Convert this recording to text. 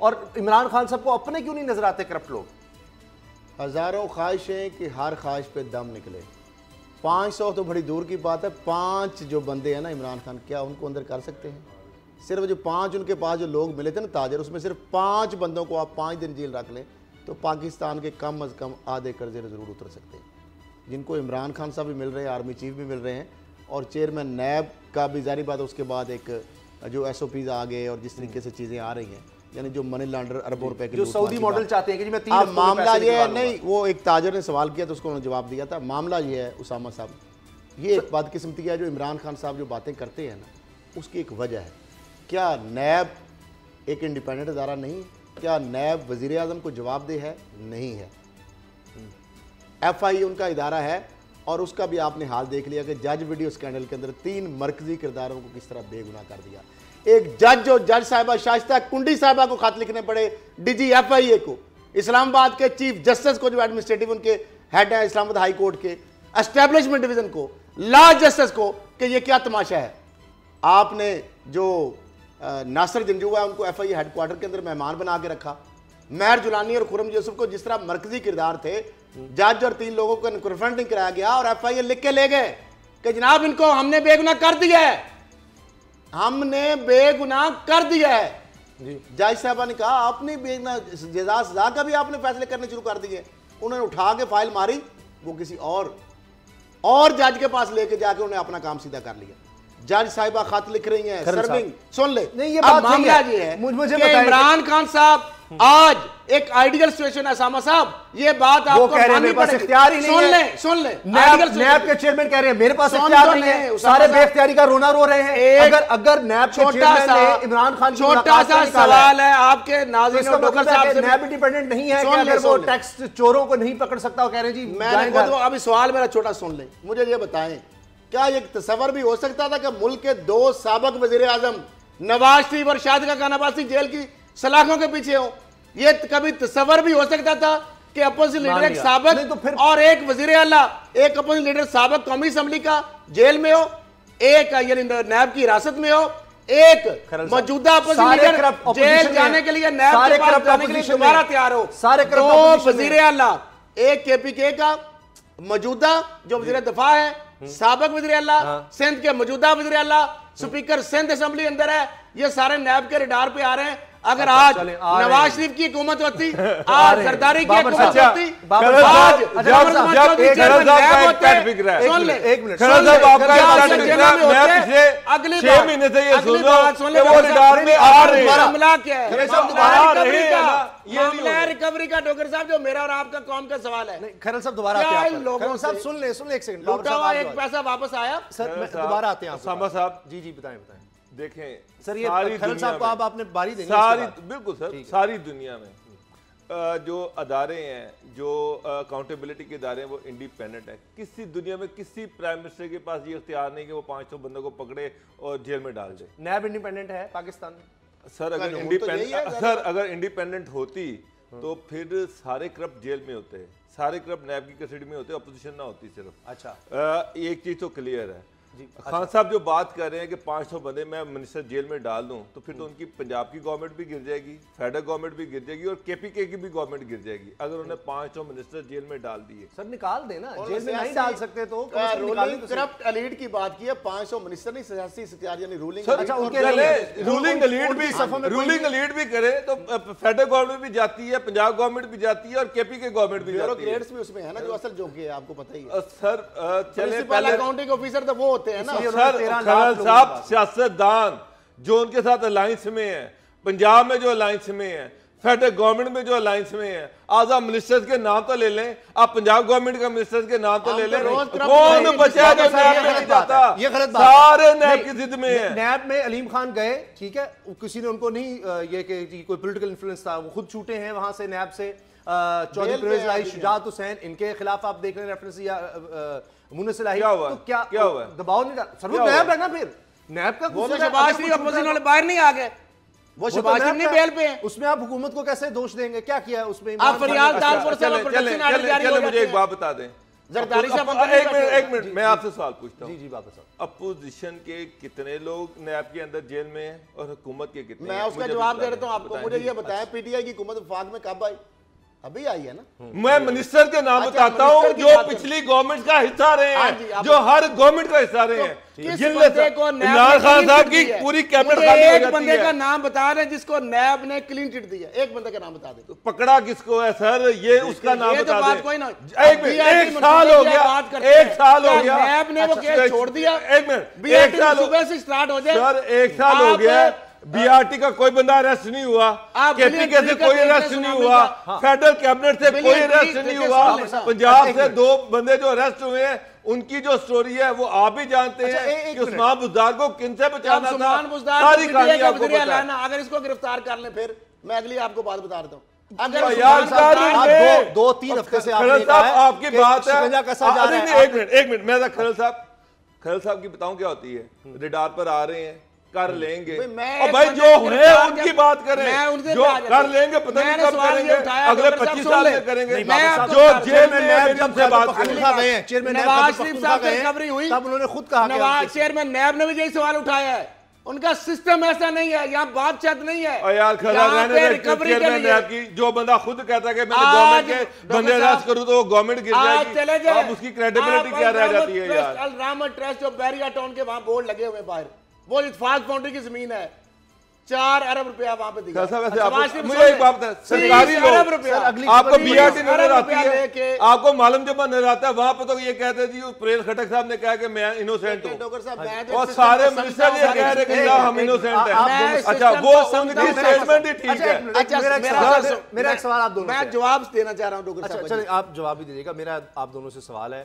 اور عمران خان صاحب کو اپنے کیوں نہیں نظر آتے کرپٹ لوگ؟ ہزاروں خواہشیں کہ ہر خواہش پہ دم نکلے. 500 تو بڑی دور کی بات ہے. 5 جو بندے ہیں نا عمران خان، کیا ان کو اندر کر سکتے ہیں؟ صرف جو 5 ان کے پاس جو لوگ ملے تھے نا تاجر، اس میں صرف 5 بندوں کو آپ 5 دن جیل رکھ لیں تو پاکستان کے کم از کم آدھے قرضے ضرور اتر سکتے ہیں، جن کو عمران خان صاحب بھی مل رہے ہیں، آرمی چیف بھی مل رہے ہیں، اور چیئرمین نیب کا بھی ظاہری بات ہے. اس کے بعد ایک جو ایس او پیز آ گئے اور جس طریقے سے چیزیں آ رہی ہیں، یعنی جو منی لانڈر اربوں روپے کی جو سعودی ماڈل چاہتے ہیں کہ جی میں 3 اب معاملہ یہ ہے نہیں، وہ ایک تاجر نے سوال کیا تو اس کو انہوں نے جواب دیا تھا. معاملہ یہ ہے اسامہ صاحب، یہ ایک بدقسمتی ہے جو عمران خان صاحب جو باتیں کرتے ہیں نا، اس کی ایک وجہ ہے. کیا نیب ایک انڈیپینڈنٹ ادارہ نہیں ہے؟ کیا نیب وزیر اعظم کو جواب دہ ہے؟ نہیں ہے. ایف آئی ان کا ادارہ ہے، اور اس کا بھی آپ نے حال دیکھ لیا کہ جج ویڈیو اسکینڈل کے اندر 3 مرکزی کرداروں کو کس طرح بے گناہ کر دیا. ایک جج جو جج صاحبہ شائستہ کنڈی صاحبہ کو خط لکھنے پڑے، ڈی جی ایف آئی اے کو، اسلام آباد کے چیف جسٹس کو جو ایڈمنسٹریٹو ان کے ہیڈ ہیں اسلام آباد ہائی کورٹ کے، اسٹیبلشمنٹ ڈویژن کو، لا جسٹس کو، کہ یہ کیا تماشا ہے. آپ نے جو ناصر جنجوہ ہے ان کو ایف آئی اے ہیڈ کوارٹر کے اندر مہمان بنا کے رکھا. مہر جولانی اور خرم یوسف کو جس طرح مرکزی کردار تھے، جج اور 3 لوگوں کو کنفرنٹ نہیں کرایا گیا اور ایف آئی اے لکھ کے لے گئے کہ جناب ان کو ہم نے بے گناہ کر دیا ہے، ہم نے بے گناہ کر دیا ہے. جج صاحبہ نے کہا آپ نے بے گناہ جزا سزا کا بھی آپ نے فیصلے کرنے شروع کر دیے. انہوں نے اٹھا کے فائل ماری، وہ کسی اور جج کے پاس لے کے جا کے انہوں نے اپنا کام سیدھا کر لیا. جج صاحبہ خط لکھ رہی ہیں سرونگ، سن لے. نہیں یہ بات معاملہ یہ ہے کہ عمران خان صاحب آج ایک آئیڈیل سچویشن ہے. اسامہ صاحب یہ بات آپ کو ماننی پڑے گی. اختیار ہی نہیں ہے. سن لیں نیب کے چیئرمین کہہ رہے ہیں میرے پاس اختیار نہیں ہے، سارے بے اختیاری کا رونا رو رہے ہیں. اگر نیب کے چیئرمین نے عمران خان کی چھوٹا سا سوال ہے آپ کے ناظرین اور ڈاکٹر صاحب سے، نیب انڈیپینڈنٹ نہیں ہے کہ اگر وہ ٹیکس چوروں کو نہیں پکڑ سکتا، وہ کہہ رہے ہیں جی میں نے خود ابھی سوال میرا چھوٹا سن لیں. مجھے یہ بتائیں کیا یہ تصور بھی ہو سکتا تھا کہ ملک کے 2 سابق وزیر اعظم نواز شریف اور شاہد خاقان عباسی جیل کی سلاخوں کے پیچھے ہوں؟ یہ کبھی تصور بھی ہو سکتا تھا کہ اپوزیشن لیڈر ایک سابق اور ایک وزیر اعلیٰ، ایک اپوزیشن لیڈر سابق قومی اسمبلی کا جیل میں ہو، ایک یعنی نیب کی حراست میں ہو، ایک موجودہ اپوزیشن لیڈر جیل جانے کے لیے نیب کے پاس جانے کے لیے دوبارہ تیار ہو؟ 2 وزیر اعلیٰ، ایک کے پی کے کا موجودہ جو وزیر دفاع ہے، سابق وزیر اعلیٰ، سندھ کے موجودہ وزیر اعلیٰ، سپیکر سندھ اسمبلی اندر ہے، یہ سارے نیب کے ریڈار پہ آ رہے ہیں. اگر آج نواز شریف کی حکومت ہوتی، آج زرداری کی حکومت ہوتی، آج محمد چودھری چیئرمین نیب ہوتے. سن لیں ایک منٹ اگلی 6 مہینے سے یہ سن رہا کہ وہ ریڈار میں آ رہے ہیں. معاملہ کیا ہے؟ معاملہ ہے ریکوری کا. ڈاکٹر صاحب جو میرا اور آپ کا قوم کا سوال ہے، خیرل صاحب دوبارہ آتے ہیں. خیرل صاحب سن لیں ایک سیکنڈ. لوٹا ہوا ایک پیسہ واپس آیا. سر دوبارہ آتے ہیں. اسامہ صاحب جی بتائیں. دیکھیں سر یہ خیرل صاحب کو آپ نے باری دینی ہے. بالکل سر، ساری دنیا میں جو ادارے ہیں، جو اکاؤنٹیبلٹی کے ادارے ہیں، وہ انڈیپینڈنٹ ہیں. کسی دنیا میں کسی پرائم منسٹر کے پاس یہ اختیار نہیں کہ وہ 500 بندوں کو پکڑے اور جیل میں ڈال دے. نیب انڈیپینڈنٹ ہے پاکستان میں. سر اگر انڈیپینڈنٹ ہوتی تو پھر سارے کرپٹ جیل میں ہوتے، سارے کرپٹ نیب کی کسٹڈی میں ہوتے، اپوزیشن نہ ہوتی صرف. اچھا ایک چیز تو کلیئر ہے. خان صاحب جو بات کر رہے ہیں کہ 500 بندے میں منسٹر جیل میں ڈال دوں تو پھر تو ان کی پنجاب کی گورنمنٹ بھی گر جائے گی، فیڈرل گورنمنٹ بھی گر جائے گی اور کے پی کے کی بھی گورنمنٹ گر جائے گی اگر انہوں نے 500 منسٹر جیل میں ڈال دیے. سر نکال دینا، جیل میں نہیں ڈال سکتے تو رولنگ کرپٹ ایلیٹ کی بات کی ہے. 500 منسٹر نہیں، سیاسی اختیار یعنی رولنگ ایلیٹ بھی کرے تو فیڈرل گورنمنٹ بھی جاتی ہے، پنجاب گورنمنٹ بھی جاتی ہے اور کے پی کے گورنمنٹ بھی جاتی ہے. بیوروکریٹس بھی اس میں ہے نا جو اصل جو کہ آپ کو پتہ ہی ہے. سر چلے پہلے اکاؤنٹنگ آفیسر تو وہ ہوتے ہیں نا. خیرل صاحب سیاست دان جو ان کے ساتھ الائنس میں ہیں، پنجاب میں جو الائنس میں ہیں، فیڈرل گورنمنٹ میں جو الائنس میں ہیں، آزا منسٹرز کے نام تو لے لیں. آپ پنجاب گورنمنٹ کا منسٹرز کے نام تو لے لیں. کون بچہ جو نیب میں نہیں جاتا؟ یہ غلط بات ہے. سارے نیب کی ضد میں ہیں. نیب میں علیم خان گئے، ٹھیک ہے، کسی نے ان کو نہیں یہ کہ کوئی پولیٹیکل انفلوئنس تھا، وہ خود چھوٹے ہیں وہاں سے نیب سے. چودھری پرویز لائی، شجاعت حسین، ان کے خلاف آپ دیکھ رہے ہیں ریفرنس یا مونس صلاحی. تو کیا ہوا؟ دباؤ نہیں ڈالا. سر وہ نیب ہے نا، پھر نیب کا وہ شہباز شریف اپوزیشن والے باہر نہیں آ گئے، وہ شہباز شریف نہیں بیل پہ ہیں. اس میں آپ حکومت کو کیسے دوش دیں گے؟ کیا کیا ہے اس میں؟ آپ فریال تالپور سے چلیں مجھے ایک بات بتا دیں. زرداری سے ایک منٹ میں آپ سے سوال پوچھتا ہوں. جی باقر صاحب, اپوزیشن کے کتنے لوگ نیب کے اندر جیل میں ہیں اور حکومت کے کتنے؟ میں اس کا جواب دے رہتا ہوں آپ کو. مجھے یہ بتایا پی ٹی آئی کی حکومت وفاق میں کب آئی؟ ابھی آئی ہے نا. میں منسٹر کے نام بتاتا ہوں جو پچھلی گورنمنٹ کا حصہ رہے ہیں, جو ہر گورنمنٹ کا حصہ رہے ہیں. عمران خان صاحب کی پوری کیبنٹ خالی ہو جاتی ہے. ایک بندے کا نام بتا رہے ہیں جس کو نیب نے کلین چٹ دیا, ایک بندے کا نام بتا دیں. پکڑا کس کو ہے سر, یہ اس کا نام بتا دیں. ایک سال ہو گیا, ایک سال ہو گیا, نیب نے وہ کیس چھوڑ دیا. ایک منٹ, ایک سال صبح سے سٹارٹ ہو جائے سر, ایک سال ہو گیا. بی آر ٹی کا کوئی بندہ اریسٹ نہیں ہوا, کے پی کے سے کوئی اریسٹ نہیں ہوا, فیڈرل کیبنٹ سے کوئی اریسٹ نہیں ہوا. پنجاب سے 2 بندے جو اریسٹ ہوئے ہیں ان کی جو سٹوری ہے وہ آپ بھی جانتے ہیں کہ عثمان بزدار کو کن سے بچانا تھا. ساری کہانی آپ کو پتہ ہے. اگر اس کو گرفتار کر لیں پھر میں اگلی آپ کو بات بتا دیتا ہوں. اگر 2-3 ہفتے سے کھرل صاحب آپ کی بات ہے. ایک منٹ میں کھرل صاحب کی بتاؤں کیا ہوتی ہے. ریڈار پر آ رہے ہیں, کر لیں گے, اور بھائی جو ہے ان کی بات کریں, جو کر لیں گے پتہ نہیں کب کریں گے, اگلے 25 سال میں کریں گے. جو جیل میں نیب سے بات کریں گے, چیئرمین نواز شریف صاحب کی ریکوری ہوئی, تب انہوں نے خود کہا نواز چیئرمین نیب نے بھی یہی سوال اٹھایا ہے. ان کا سسٹم ایسا نہیں ہے, یہاں بات چیت نہیں ہے. یار چیئرمین نیب کی جو بندہ خود کہتا ہے کہ میں گورنمنٹ کے بندے اریسٹ کروں تو وہ گورنمنٹ گر جائے گی, اب اس کی کریڈیبلٹی کیا رہ جاتی ہے یار. الرحمت ٹرسٹ جو بیریا ٹاؤن کے وہاں بورڈ لگے ہوئے باہر, وہ اتفاق فاؤنڈری کی زمین ہے, 4 ارب روپیہ وہاں پہ دیا. مجھے ایک بات ہے, سرکاری لوگ آپ کو بی آر ٹی نظر آتی ہے, آپ کو معلوم جب نظر آتا ہے, وہاں پہ تو یہ کہتے جی پریل خٹک صاحب نے کہا کہ میں انوسینٹ ہوں, اور سارے منسٹر یہ کہہ رہے کہ ہم انوسینٹ ہیں. اچھا وہ ان کی اسٹیٹمنٹ ہی ٹھیک ہے. میرا ایک سوال آپ دونوں سے, میں جواب دینا چاہ رہا ہوں ڈوگر صاحب. چلیں آپ جواب بھی دیجیے گا. میرا آپ دونوں سے سوال ہے,